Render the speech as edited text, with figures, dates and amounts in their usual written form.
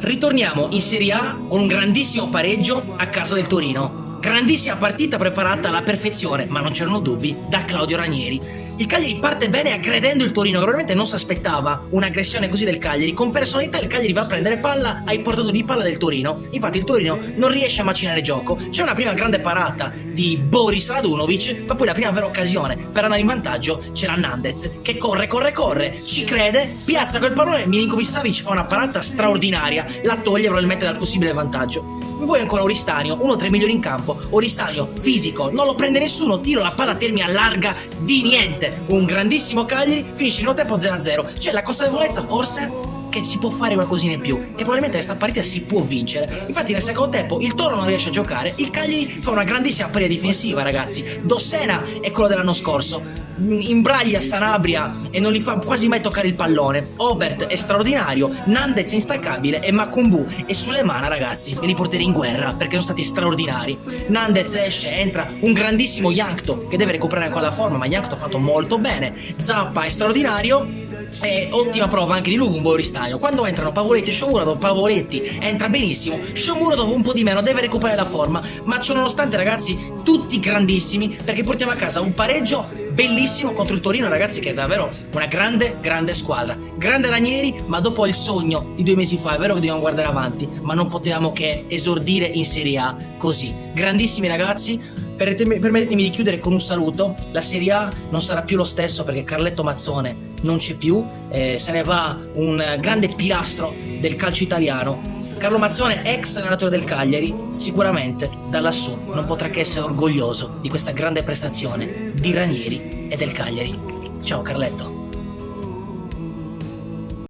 Ritorniamo in Serie A con un grandissimo pareggio a casa del Torino. Grandissima partita preparata alla perfezione, ma non c'erano dubbi, da Claudio Ranieri. Il Cagliari parte bene aggredendo il Torino, che probabilmente non si aspettava un'aggressione così del Cagliari. Con personalità il Cagliari va a prendere palla ai portatori di palla del Torino. Infatti il Torino non riesce a macinare gioco. C'è una prima grande parata di Boris Radunovic, ma poi la prima vera occasione per andare in vantaggio c'era Nandez che corre, ci crede, piazza quel pallone, Milinkovic-Savic fa una parata straordinaria, la toglie probabilmente dal possibile vantaggio. Poi ancora Oristanio, uno tra i migliori in campo. Oristanio, fisico, non lo prende nessuno, tiro, la palla termina larga di niente. Un grandissimo Cagliari, finisce in un tempo 0-0. C'è la consapevolezza forse che si può fare qualcosina in più, che probabilmente questa partita si può vincere. Infatti nel secondo tempo il Toro non riesce a giocare, il Cagliari fa una grandissima partita difensiva, ragazzi. Dossena è quello dell'anno scorso, imbraglia Sanabria e non gli fa quasi mai toccare il pallone. Obert è straordinario, Nandez è instancabile e Makumbu e Sulemana, ragazzi, li porterei in guerra perché sono stati straordinari. Nandez esce, entra un grandissimo Yankto che deve recuperare ancora la forma, ma Yankto ha fatto molto bene. Zappa è straordinario. E ottima prova anche di Lumbo Oristanio. Quando entrano Pavoletti e Shomurodov, Pavoletti entra benissimo, Shomurodov un po' di meno, deve recuperare la forma, ma ciononostante, ragazzi, tutti grandissimi, perché portiamo a casa un pareggio bellissimo contro il Torino, ragazzi, che è davvero una grande squadra. Grande Ranieri, ma dopo il sogno di 2 mesi fa, è vero che dobbiamo guardare avanti, ma non potevamo che esordire in Serie A così. Grandissimi ragazzi. Permettetemi di chiudere con un saluto. La Serie A non sarà più lo stesso perché Carletto Mazzone non c'è più, se ne va un grande pilastro del calcio italiano. Carlo Mazzone, ex allenatore del Cagliari, sicuramente da lassù non potrà che essere orgoglioso di questa grande prestazione di Ranieri e del Cagliari. Ciao Carletto.